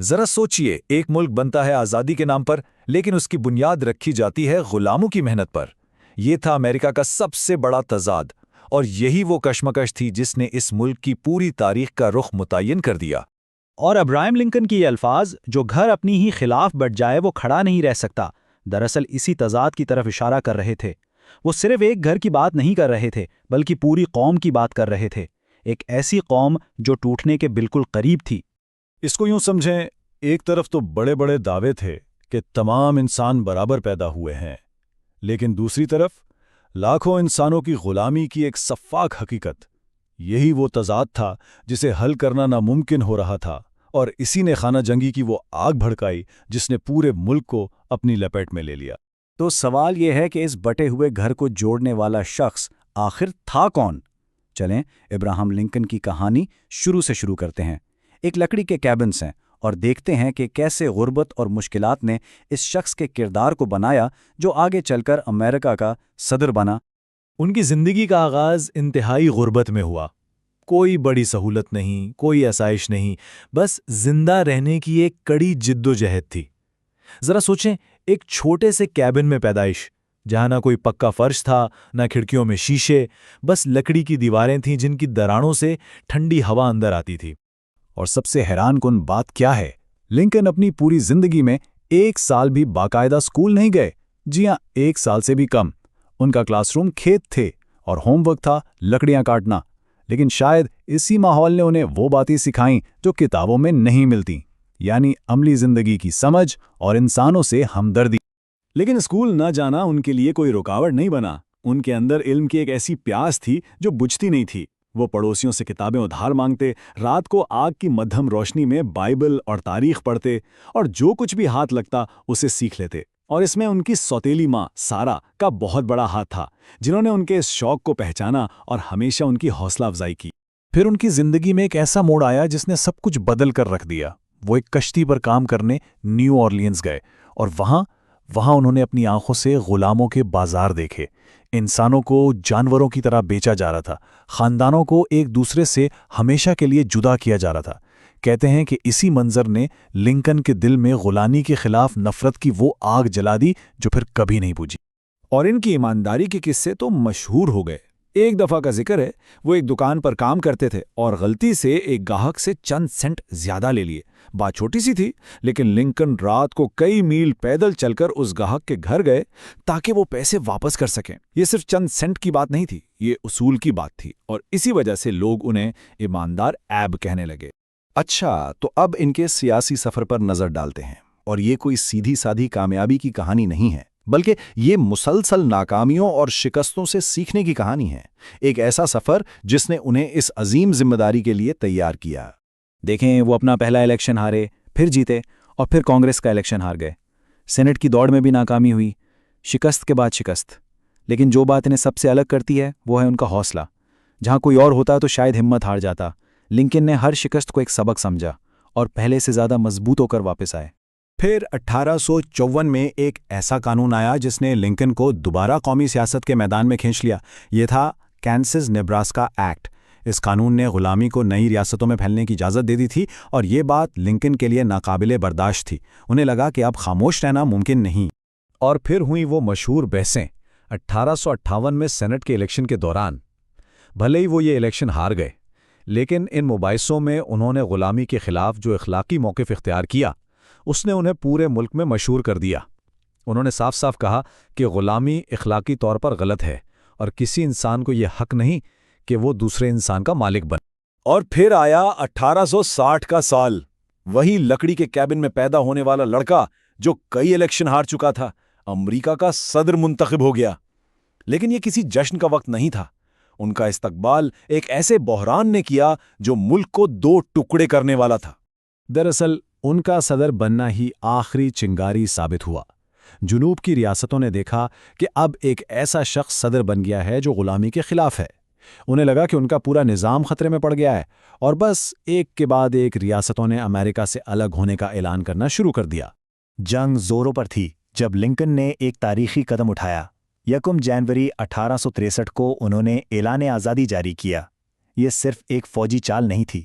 ذرا سوچئے، ایک ملک بنتا ہے آزادی کے نام پر، لیکن اس کی بنیاد رکھی جاتی ہے غلاموں کی محنت پر۔ یہ تھا امریکا کا سب سے بڑا تضاد، اور یہی وہ کشمکش تھی جس نے اس ملک کی پوری تاریخ کا رخ متعین کر دیا۔ اور ابراہیم لنکن کی یہ الفاظ، جو گھر اپنی ہی خلاف بٹ جائے وہ کھڑا نہیں رہ سکتا، دراصل اسی تضاد کی طرف اشارہ کر رہے تھے۔ وہ صرف ایک گھر کی بات نہیں کر رہے تھے، بلکہ پوری قوم کی بات کر رہے تھے، ایک ایسی قوم جو ٹوٹنے کے بالکل قریب تھی۔ اس کو یوں سمجھیں، ایک طرف تو بڑے بڑے دعوے تھے کہ تمام انسان برابر پیدا ہوئے ہیں، لیکن دوسری طرف لاکھوں انسانوں کی غلامی کی ایک شفاف حقیقت۔ یہی وہ تضاد تھا جسے حل کرنا ناممکن ہو رہا تھا، اور اسی نے خانہ جنگی کی وہ آگ بھڑکائی جس نے پورے ملک کو اپنی لپیٹ میں لے لیا۔ تو سوال یہ ہے کہ اس بٹے ہوئے گھر کو جوڑنے والا شخص آخر تھا کون؟ چلیں ابراہیم لنکن کی کہانی شروع سے شروع کرتے ہیں۔ ایک لکڑی کے کیبنس ہیں، اور دیکھتے ہیں کہ کیسے غربت اور مشکلات نے اس شخص کے کردار کو بنایا جو آگے چل کر امریکہ کا صدر بنا۔ ان کی زندگی کا آغاز انتہائی غربت میں ہوا۔ کوئی بڑی سہولت نہیں، کوئی آسائش نہیں، بس زندہ رہنے کی ایک کڑی جد و جہد تھی۔ ذرا سوچیں، ایک چھوٹے سے کیبن میں پیدائش، جہاں نہ کوئی پکا فرش تھا، نہ کھڑکیوں میں شیشے، بس لکڑی کی دیواریں تھیں جن کی دراڑوں سے ٹھنڈی ہوا اندر آتی تھی۔ اور سب سے حیران کن بات کیا ہے، لنکن اپنی پوری زندگی میں ایک سال بھی باقاعدہ اسکول نہیں گئے۔ جی ہاں، ایک سال سے بھی کم۔ ان کا کلاس روم کھیت تھے، اور ہوم ورک تھا لکڑیاں کاٹنا۔ لیکن شاید اسی ماحول نے انہیں وہ باتیں سکھائیں جو کتابوں میں نہیں ملتی، یعنی عملی زندگی کی سمجھ اور انسانوں سے ہمدردی۔ لیکن اسکول نہ جانا ان کے لیے کوئی رکاوٹ نہیں بنا۔ ان کے اندر علم کی ایک ایسی پیاس تھی جو بجھتی نہیں تھی۔ وہ پڑوسیوں سے کتابیں ادھار مانگتے، رات کو آگ کی مدھم روشنی میں بائبل اور تاریخ پڑھتے، اور جو کچھ بھی ہاتھ لگتا اسے سیکھ لیتے۔ اور اس میں ان کی سوتیلی ماں سارا کا بہت بڑا ہاتھ تھا، جنہوں نے ان کے اس شوق کو پہچانا اور ہمیشہ ان کی حوصلہ افزائی کی۔ پھر ان کی زندگی میں ایک ایسا موڑ آیا جس نے سب کچھ بدل کر رکھ دیا۔ وہ ایک کشتی پر کام کرنے نیو اورلینز گئے، اور وہاں انہوں نے اپنی آنکھوں سے غلاموں کے بازار دیکھے۔ انسانوں کو جانوروں کی طرح بیچا جا رہا تھا، خاندانوں کو ایک دوسرے سے ہمیشہ کے لیے جدا کیا جا رہا تھا۔ کہتے ہیں کہ اسی منظر نے لنکن کے دل میں غلامی کے خلاف نفرت کی وہ آگ جلا دی جو پھر کبھی نہیں بجھی۔ اور ان کی ایمانداری کے قصے تو مشہور ہو گئے۔ ایک دفعہ کا ذکر ہے، وہ ایک دکان پر کام کرتے تھے اور غلطی سے ایک گاہک سے چند سینٹ زیادہ لے لیے۔ بات چھوٹی سی تھی، لیکن لنکن رات کو کئی میل پیدل چل کر اس گاہک کے گھر گئے تاکہ وہ پیسے واپس کر سکیں۔ یہ صرف چند سینٹ کی بات نہیں تھی، یہ اصول کی بات تھی، اور اسی وجہ سے لوگ انہیں ایماندار ایب کہنے لگے۔ اچھا، تو اب ان کے سیاسی سفر پر نظر ڈالتے ہیں، اور یہ کوئی سیدھی سادھی کامیابی کی کہانی نہیں ہے، بلکہ یہ مسلسل ناکامیوں اور شکستوں سے سیکھنے کی کہانی ہے۔ ایک ایسا سفر جس نے انہیں اس عظیم ذمہ داری کے لیے تیار کیا۔ دیکھیں، وہ اپنا پہلا الیکشن ہارے، پھر جیتے، اور پھر کانگریس کا الیکشن ہار گئے۔ سینٹ کی دوڑ میں بھی ناکامی ہوئی، شکست کے بعد شکست۔ لیکن جو بات انہیں سب سے الگ کرتی ہے وہ ہے ان کا حوصلہ۔ جہاں کوئی اور ہوتا تو شاید ہمت ہار جاتا، لنکن نے ہر شکست کو ایک سبق سمجھا اور پہلے سے زیادہ مضبوط ہو کر واپس آئے۔ پھر 1854 میں ایک ایسا قانون آیا جس نے لنکن کو دوبارہ قومی سیاست کے میدان میں کھینچ لیا۔ یہ تھا کینسس نیبراسکا ایکٹ۔ اس قانون نے غلامی کو نئی ریاستوں میں پھیلنے کی اجازت دے دی تھی، اور یہ بات لنکن کے لیے ناقابل برداشت تھی۔ انہیں لگا کہ اب خاموش رہنا ممکن نہیں۔ اور پھر ہوئیں وہ مشہور بحثیں 1858 میں سینٹ کے الیکشن کے دوران۔ بھلے ہی وہ یہ الیکشن ہار گئے، لیکن ان مباحثوں میں انہوں نے غلامی کے خلاف جو اخلاقی موقف اختیار کیا، اس نے انہیں پورے ملک میں مشہور کر دیا۔ انہوں نے صاف صاف کہا کہ غلامی اخلاقی طور پر غلط ہے، اور کسی انسان کو یہ حق نہیں کہ وہ دوسرے انسان کا مالک بنے۔ اور پھر آیا 1860 کا سال۔ وہی لکڑی کے کیبن میں پیدا ہونے والا لڑکا جو کئی الیکشن ہار چکا تھا، امریکہ کا صدر منتخب ہو گیا۔ لیکن یہ کسی جشن کا وقت نہیں تھا۔ ان کا استقبال ایک ایسے بحران نے کیا جو ملک کو دو ٹکڑے کرنے والا تھا۔ دراصل ان کا صدر بننا ہی آخری چنگاری ثابت ہوا۔ جنوب کی ریاستوں نے دیکھا کہ اب ایک ایسا شخص صدر بن گیا ہے جو غلامی کے خلاف ہے۔ انہیں لگا کہ ان کا پورا نظام خطرے میں پڑ گیا ہے، اور بس ایک کے بعد ایک ریاستوں نے امریکہ سے الگ ہونے کا اعلان کرنا شروع کر دیا۔ جنگ زوروں پر تھی جب لنکن نے ایک تاریخی قدم اٹھایا۔ 1 جنوری 1863 کو انہوں نے اعلان آزادی جاری کیا۔ یہ صرف ایک فوجی چال نہیں تھی،